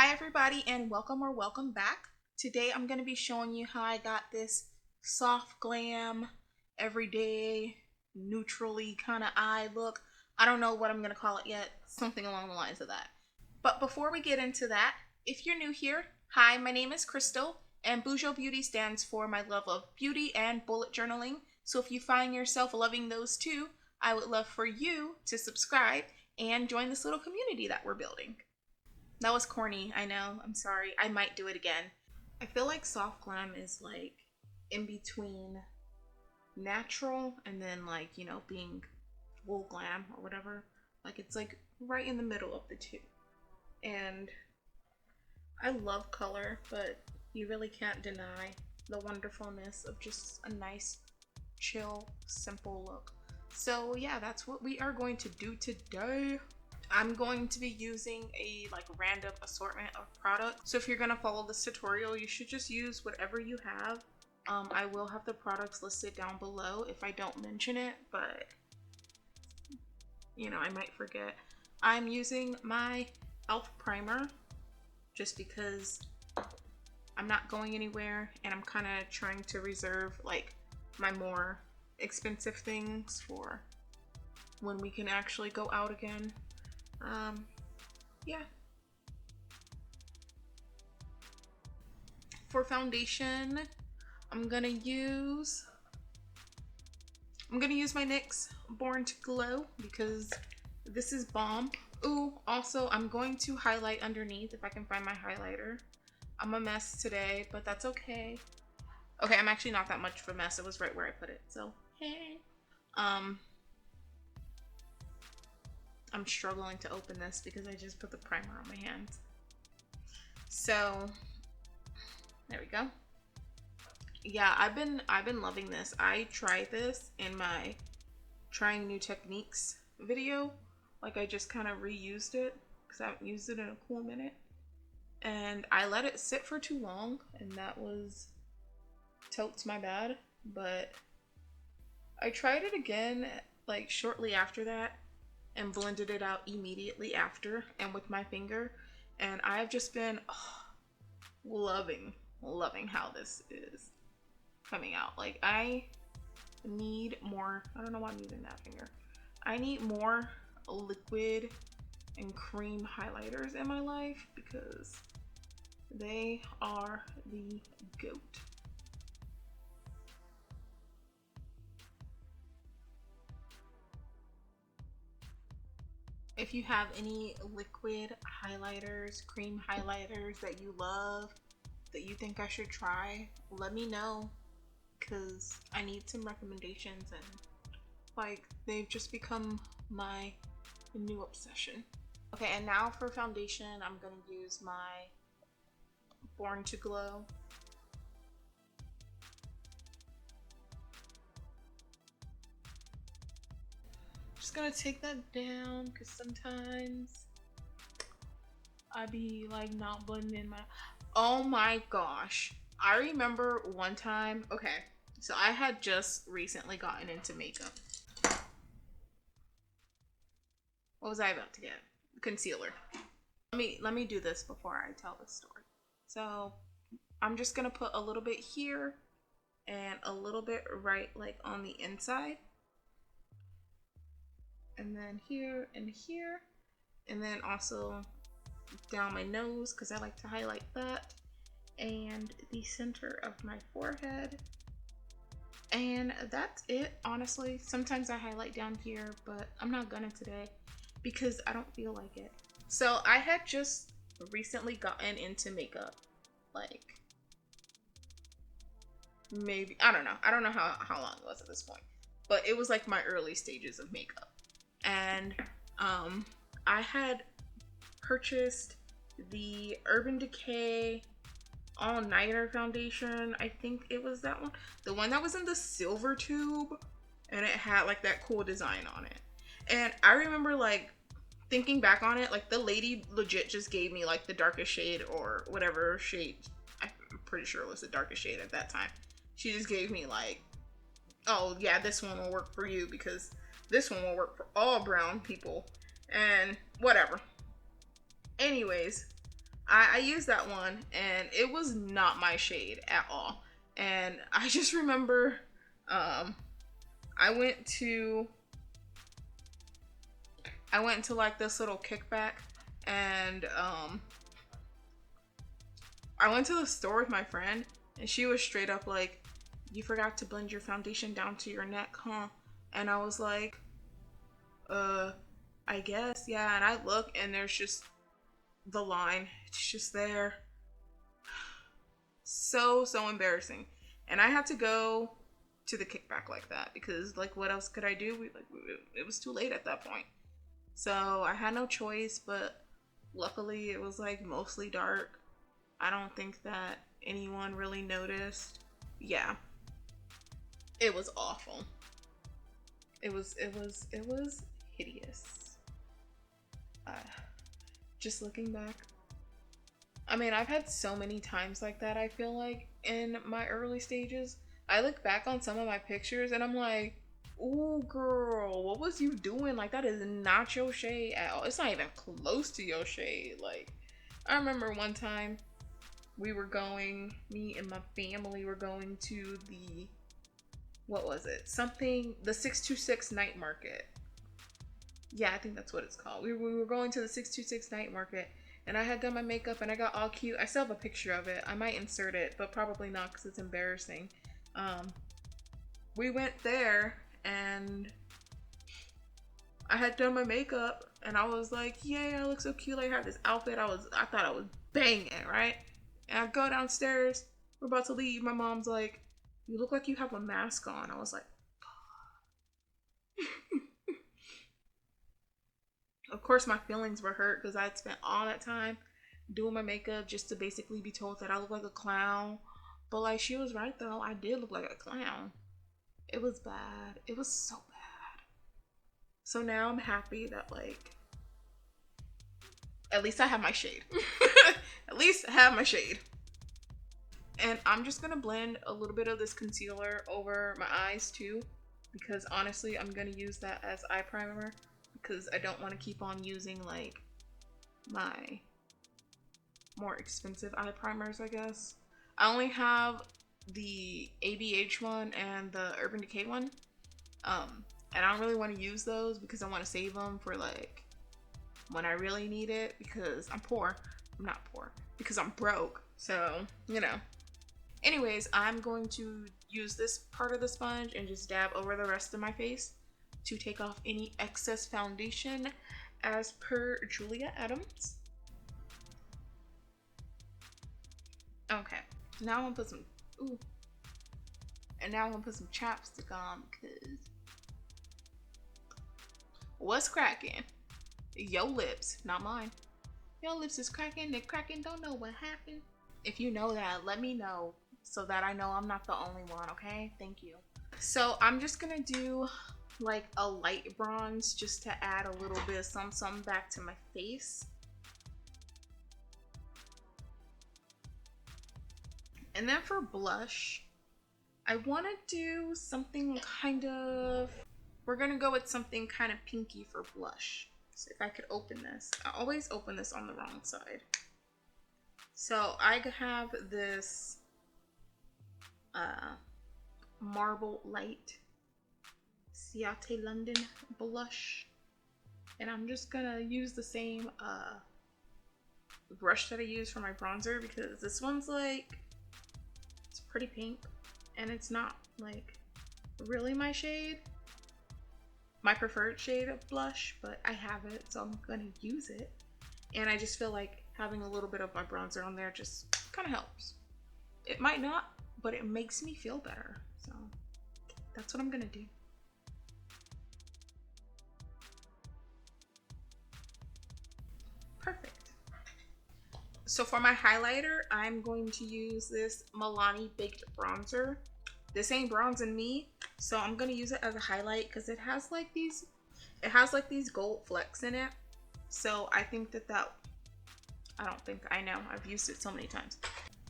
Hi everybody and welcome or welcome back. Today I'm going to be showing you how I got this soft glam, everyday, neutrally kind of eye look. I don't know what I'm going to call it yet, something along the lines of that. But before we get into that, if you're new here, hi, my name is Crystal and Bujo Beauty stands for my love of beauty and bullet journaling. So if you find yourself loving those too, I would love for you to subscribe and join this little community that we're building. That was corny, I know. I'm sorry. I might do it again. I feel like soft glam is like in between natural and then like, you know, being full glam or whatever. Like it's like right in the middle of the two. And I love color, but you really can't deny the wonderfulness of just a nice, chill, simple look. So yeah, that's what we are going to do today. I'm going to be using a like random assortment of products. So if you're gonna follow this tutorial, you should just use whatever you have. I will have the products listed down below if I don't mention it, but you know, I might forget. I'm using my e.l.f. primer just because I'm not going anywhere and I'm kind of trying to reserve like my more expensive things for when we can actually go out again. Yeah. For foundation, I'm gonna use my NYX Born to Glow because this is bomb. Ooh, also I'm going to highlight underneath if I can find my highlighter. I'm a mess today, but that's okay. Okay, I'm actually not that much of a mess. It was right where I put it, so hey. I'm struggling to open this because I just put the primer on my hands. So there we go. Yeah, I've been loving this. I tried this in my trying new techniques video. Like I just kind of reused it because I haven't used it in a cool minute. And I let it sit for too long and that was totes my bad. But I tried it again like shortly after that and blended it out immediately after and with my finger, and I've just been loving how this is coming out. Like I need more, I don't know why I'm using that finger. I need more liquid and cream highlighters in my life because they are the GOAT. If you have any liquid highlighters, cream highlighters that you love, that you think I should try, let me know because I need some recommendations and like they've just become my new obsession. Okay, and now for foundation, I'm gonna use my Born to Glow. Just gonna take that down because sometimes I be like not blending in my, oh my gosh, I remember one time, okay, so I had just recently gotten into makeup. What was I about to get? Concealer. Let me do this before I tell this story. So I'm just gonna put a little bit here and a little bit right like on the inside. And then here and here, and then also down my nose because I like to highlight that, and the center of my forehead, and that's it. Honestly, sometimes I highlight down here, but I'm not gonna today because I don't feel like it. So I had just recently gotten into makeup, like maybe, I don't know how long it was at this point, but it was like my early stages of makeup. And I had purchased the Urban Decay All Nighter foundation. I think it was that one, the one that was in the silver tube, and it had like that cool design on it. And I remember like thinking back on it, like the lady legit just gave me like the darkest shade or whatever shade. I'm pretty sure it was the darkest shade at that time. She just gave me like, oh yeah, this one will work for you because this one will work for all brown people and whatever. Anyways, I used that one and it was not my shade at all. And I just remember I went to like this little kickback, and I went to the store with my friend, and she was straight up like, "You forgot to blend your foundation down to your neck, huh?" And I was like, I guess, yeah." And I look, and there's just the line. It's just there. So embarrassing. And I had to go to the kickback like that because, like, what else could I do? It was too late at that point. So I had no choice, but luckily it was like mostly dark. I don't think that anyone really noticed. Yeah. It was awful. It was hideous. Just looking back. I mean, I've had so many times like that, I feel like, in my early stages. I look back on some of my pictures and I'm like, ooh, girl, what was you doing? Like, that is not your shade at all. It's not even close to your shade. Like, I remember one time me and my family were going to the, what was it? The 626 night market. Yeah, I think that's what it's called. We were going to the 626 night market, and I had done my makeup and I got all cute. I still have a picture of it. I might insert it, but probably not because it's embarrassing. We went there and I had done my makeup and I was like, yay, I look so cute. Like, I have this outfit. I thought I was banging, right? And I go downstairs. We're about to leave. My mom's like, you look like you have a mask on. I was like, of course, my feelings were hurt because I had spent all that time doing my makeup just to basically be told that I look like a clown. But, like, she was right, though. I did look like a clown. It was bad. It was so bad. So now I'm happy that, like, at least I have my shade. At least I have my shade. And I'm just going to blend a little bit of this concealer over my eyes, too. Because, honestly, I'm going to use that as eye primer. Because I don't want to keep on using, like, my more expensive eye primers, I guess. I only have the ABH one and the Urban Decay one. And I don't really want to use those because I want to save them for, like, when I really need it. Because I'm poor. I'm not poor. Because I'm broke. So, you know. Anyways, I'm going to use this part of the sponge and just dab over the rest of my face to take off any excess foundation as per Julia Adams. Okay, now I'm gonna put some, and now I'm gonna put some chapstick on because what's cracking? Your lips, not mine. Your lips is cracking, they're cracking, don't know what happened. If you know that, let me know so that I know I'm not the only one, okay? Thank you. So I'm just gonna do like a light bronze just to add a little bit of some back to my face. And then for blush, I want to do something kind of, we're gonna go with something kind of pinky for blush. So if I could open this, I always open this on the wrong side. So I have this Marble Light Ciate London blush, and I'm just gonna use the same brush that I use for my bronzer because this one's like, it's pretty pink and it's not like really my shade, my preferred shade of blush, but I have it, so I'm gonna use it. And I just feel like having a little bit of my bronzer on there just kind of helps. It might not, but it makes me feel better, so that's what I'm gonna do. Perfect. So for my highlighter, I'm going to use this Milani Baked Bronzer. This ain't bronzing me, so I'm gonna use it as a highlight because it has like these gold flecks in it. So I think I know, I've used it so many times.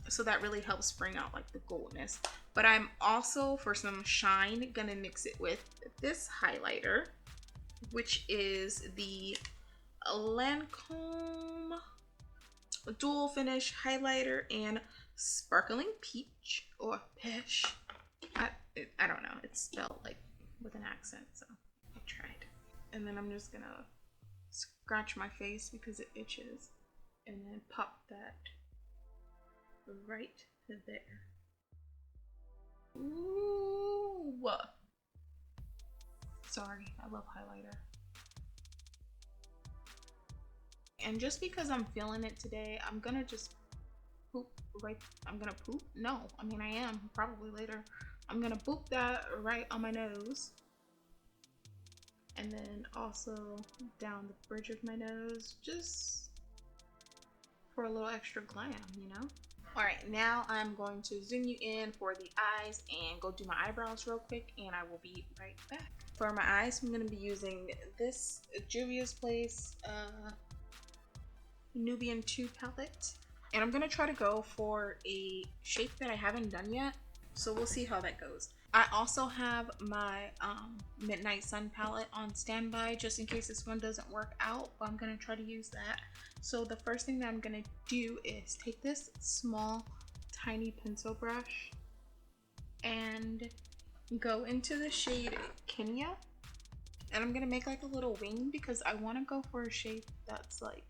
So that really helps bring out like the goldness. But I'm also, for some shine, gonna mix it with this highlighter, which is the Lancome dual finish highlighter and sparkling peach or peach. I don't know. It's spelled like with an accent, so I tried. And then I'm just gonna scratch my face because it itches, and then pop that right there. Ooh. Sorry, I love highlighter. And just because I'm feeling it today, I'm gonna just poop right. I'm gonna poop? No, I mean I am probably later. I'm gonna poop that right on my nose. And then also down the bridge of my nose, just for a little extra glam, you know? Alright, now I'm going to zoom you in for the eyes and go do my eyebrows real quick, and I will be right back. For my eyes, I'm going to be using this Juvia's Place Nubian 2 palette. And I'm going to try to go for a shape that I haven't done yet, so we'll see how that goes. I also have my Midnight Sun palette on standby just in case this one doesn't work out, but I'm going to try to use that. So the first thing that I'm going to do is take this small, tiny pencil brush and go into the shade Kenya. And I'm going to make like a little wing because I want to go for a shape that's like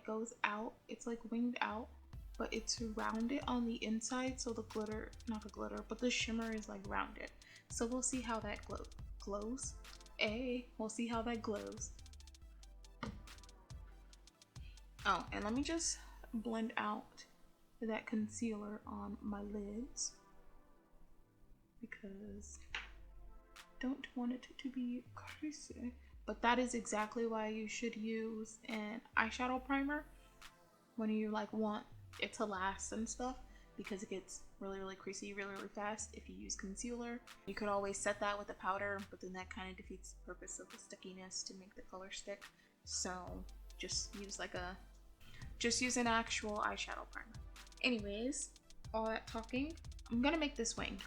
goes out. It's like winged out, but it's rounded on the inside, so the glitter, not the glitter, but the shimmer is like rounded. So we'll see how that glows. We'll see how that glows. Oh, and let me just blend out that concealer on my lids because I don't want it to be creasy. But that is exactly why you should use an eyeshadow primer when you like want it to last and stuff, because it gets really creasy really fast if you use concealer. You could always set that with a powder, but then that kind of defeats the purpose of the stickiness to make the color stick. So just use an actual eyeshadow primer. Anyways, all that talking, I'm gonna make this wing,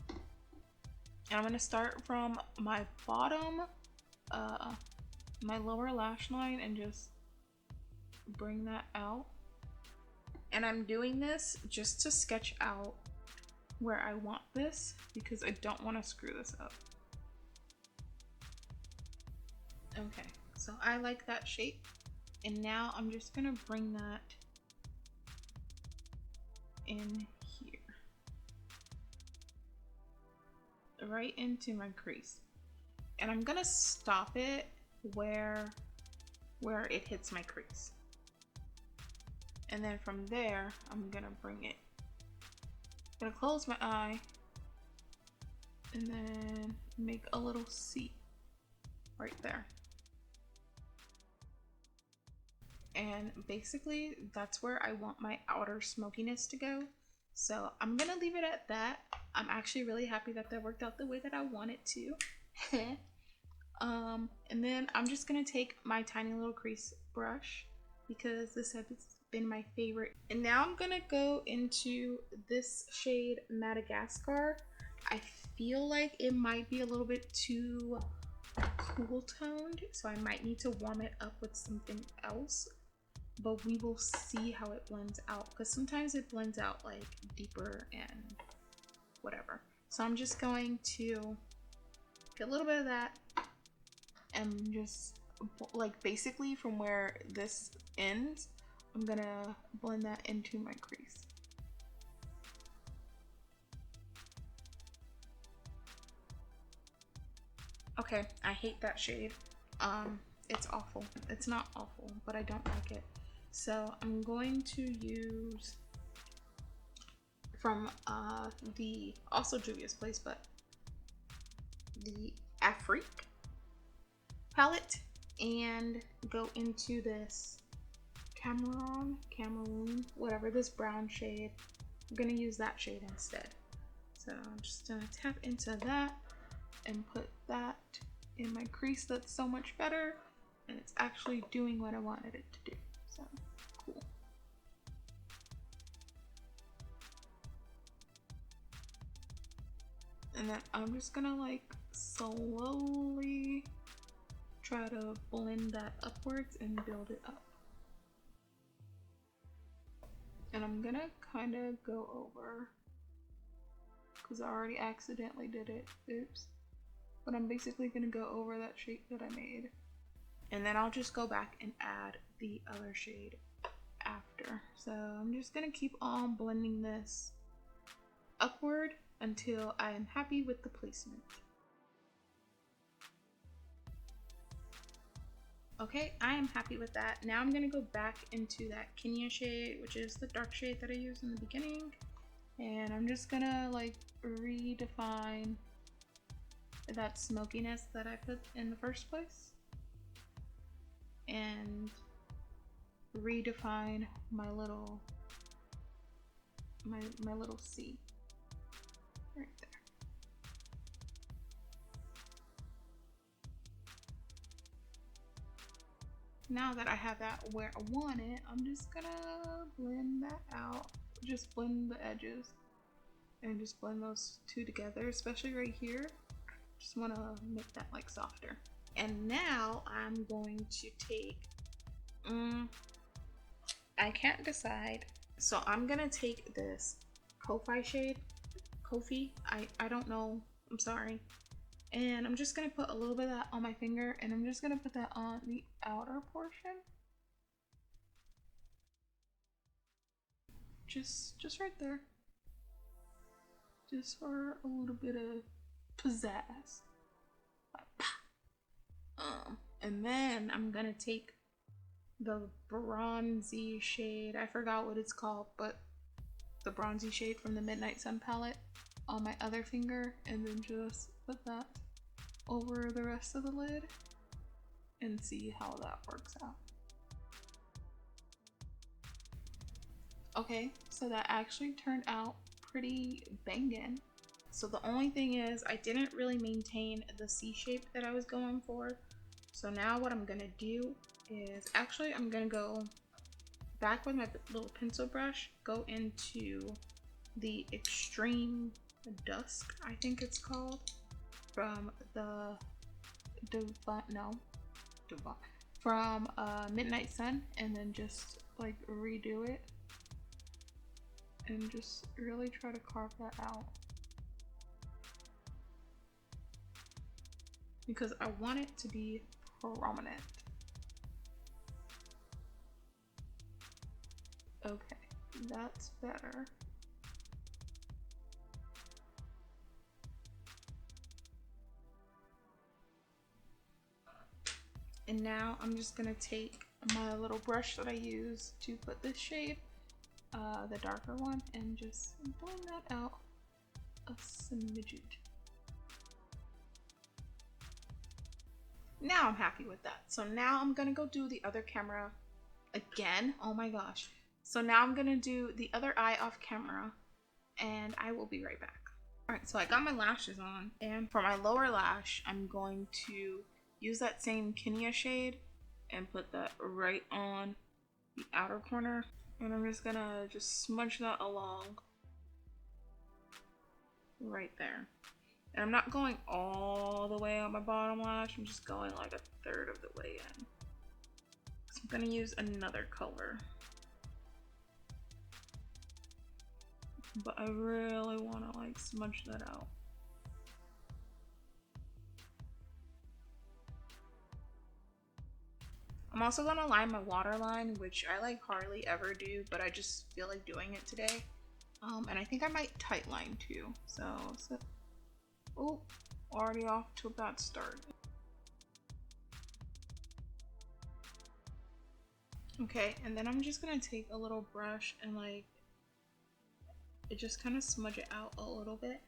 and I'm gonna start from my bottom, my lower lash line, and just bring that out. And I'm doing this just to sketch out where I want this because I don't want to screw this up. Okay, so I like that shape. And now I'm just gonna bring that in here. Right into my crease. And I'm gonna stop it where it hits my crease. And then from there, I'm gonna bring it. I'm gonna close my eye and then make a little C right there. And basically that's where I want my outer smokiness to go. So I'm gonna leave it at that. I'm actually really happy that that worked out the way that I want it to. And then I'm just gonna take my tiny little crease brush because this has been my favorite. And now I'm gonna go into this shade Madagascar. I feel like it might be a little bit too cool toned, so I might need to warm it up with something else, but we will see how it blends out because sometimes it blends out like deeper and whatever. So I'm just going to get a little bit of that and just like basically from where this ends, I'm gonna blend that into my crease. Okay, I hate that shade. It's awful. It's not awful, but I don't like it. So I'm going to use from the also Juvia's Place, but the Afrique palette, and go into this Cameroon, whatever, this brown shade. I'm gonna use that shade instead. So I'm just gonna tap into that and put that in my crease. That's so much better, and it's actually doing what I wanted it to do. So cool. And then I'm just gonna like slowly try to blend that upwards and build it up. And I'm gonna kind of go over, because I already accidentally did it, oops. But I'm basically gonna go over that shape that I made. And then I'll just go back and add the other shade after. So I'm just gonna keep on blending this upward until I am happy with the placement. Okay, I am happy with that. Now I'm gonna go back into that Kenya shade, which is the dark shade that I used in the beginning. And I'm just gonna like redefine that smokiness that I put in the first place. And redefine my little C right there. Now that I have that where I want it, I'm just gonna blend that out. Just blend the edges and just blend those two together, especially right here. Just want to make that like softer. And now I'm going to take, I can't decide. So I'm gonna take this Ko-Fi shade, I don't know, I'm sorry. And I'm just gonna put a little bit of that on my finger, and I'm just gonna put that on the outer portion. Just right there. Just for a little bit of pizzazz. And then I'm gonna take the bronzy shade, I forgot what it's called, but the bronzy shade from the Midnight Sun palette on my other finger, and then just put that over the rest of the lid and see how that works out. Okay, so that actually turned out pretty bangin'. So the only thing is I didn't really maintain the C shape that I was going for. So now what I'm gonna do is, actually I'm gonna go back with my little pencil brush, go into the Extreme Dusk, I think it's called, from the from Midnight Sun, and then just like redo it and just really try to carve that out, because I want it to be prominent. Okay, that's better. And now I'm just gonna take my little brush that I use to put this shade, the darker one, and just blend that out a smidget. Now I'm happy with that. So now I'm gonna go do the other camera again. Oh my gosh. So now I'm gonna do the other eye off camera, and I will be right back. Alright, so I got my lashes on, and for my lower lash, I'm going to use that same Kenya shade and put that right on the outer corner. And I'm just gonna smudge that along right there. And I'm not going all the way on my bottom lash, I'm just going like a third of the way in. So I'm gonna use another color. But I really wanna like smudge that out. I'm also gonna line my waterline, which I like hardly ever do, but I just feel like doing it today. And I think I might tightline too. So oh, already off to a bad start. Okay, and then I'm just gonna take a little brush and like just kind of smudge it out a little bit.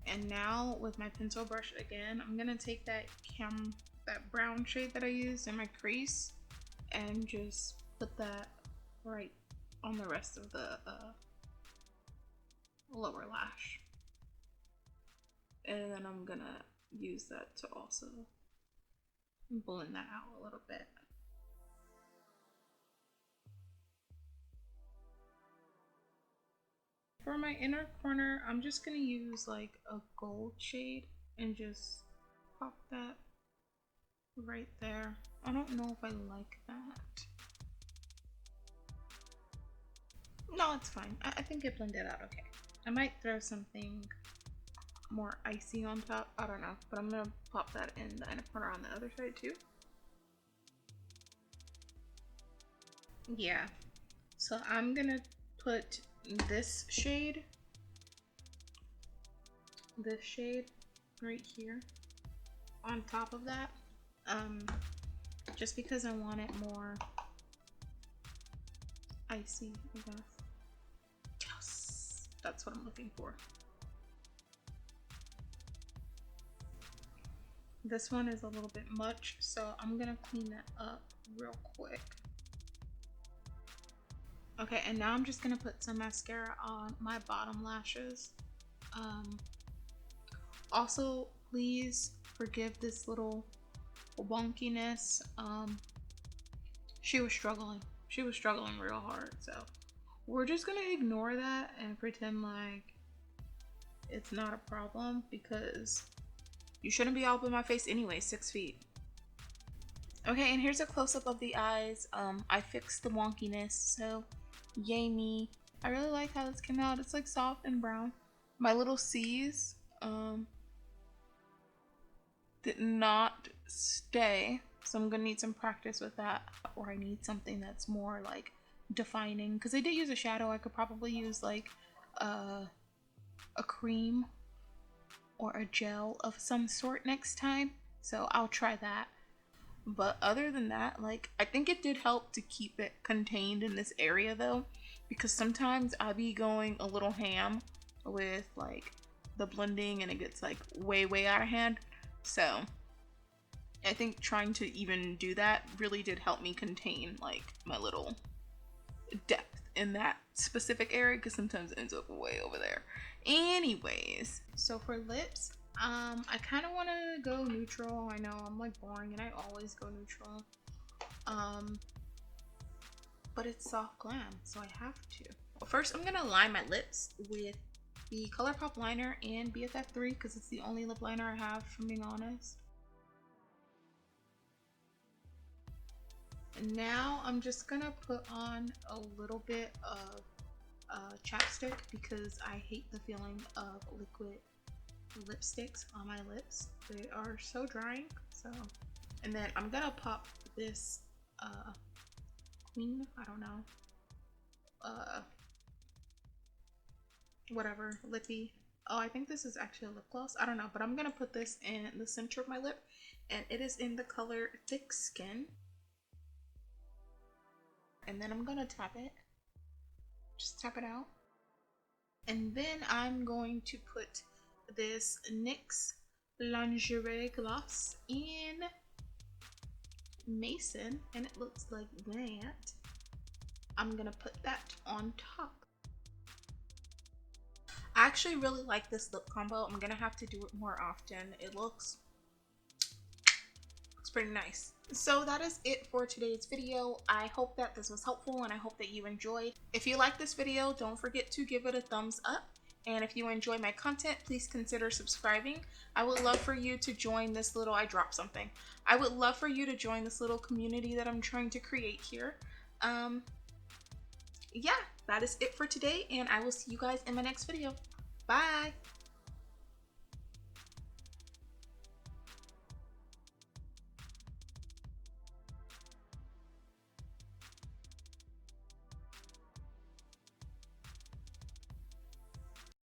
And now with my pencil brush again, I'm gonna take that brown shade that I used in my crease and just put that right on the rest of the lower lash. And then I'm gonna use that to also blend that out a little bit. For my inner corner, I'm just gonna use like a gold shade and just pop that right there. I don't know if I like that. No, it's fine. I think it blended out okay. I might throw something more icy on top. I don't know, but I'm gonna pop that in the inner corner on the other side too. Yeah. So I'm gonna put this shade right here on top of that. Just because I want it more icy, I guess. Yes, that's what I'm looking for. This one is a little bit much, so I'm gonna clean that up real quick. Okay, and now I'm just gonna put some mascara on my bottom lashes. Also, please forgive this little wonkiness. She was struggling real hard, so we're just gonna ignore that and pretend like it's not a problem, because you shouldn't be all up in my face anyway, 6 feet. Okay, and here's a close-up of the eyes. I fixed the wonkiness, so yay me. I really like how this came out. It's like soft and brown. My little C's did not stay, so I'm gonna need some practice with that, or I need something that's more like defining, because I did use a shadow. I could probably use like a cream or a gel of some sort next time, so I'll try that. But other than that, like, I think it did help to keep it contained in this area though, because sometimes I be going a little ham with like the blending and it gets like way out of hand. So I think trying to even do that really did help me contain like my little depth in that specific area, because sometimes it ends up way over there. Anyways, so for lips, I kind of want to go neutral. I know I'm like boring and I always go neutral. But it's soft glam, so I have to. Well, first I'm gonna line my lips with the Colourpop liner and BFF3, because it's the only lip liner I have, if I'm being honest. And now I'm just gonna put on a little bit of chapstick, because I hate the feeling of liquid lipsticks on my lips. They are so drying. So, and then I'm gonna pop this Qveen, I don't know, whatever, lippy. Oh, I think this is actually a lip gloss. I don't know, but I'm gonna put this in the center of my lip, and it is in the color Thick Skin. And then I'm gonna tap it. Just tap it out. And then I'm going to put this NYX Lingerie gloss in Mason, and it looks like that. I'm gonna put that on top. I actually really like this lip combo. I'm gonna have to do it more often. It looks pretty nice. So that is it for today's video. I hope that this was helpful and I hope that you enjoyed. If you like this video, don't forget to give it a thumbs up. And if you enjoy my content, please consider subscribing. I would love for you to join this little, I dropped something. I would love for you to join this little community that I'm trying to create here. Yeah, that is it for today, and I will see you guys in my next video. Bye!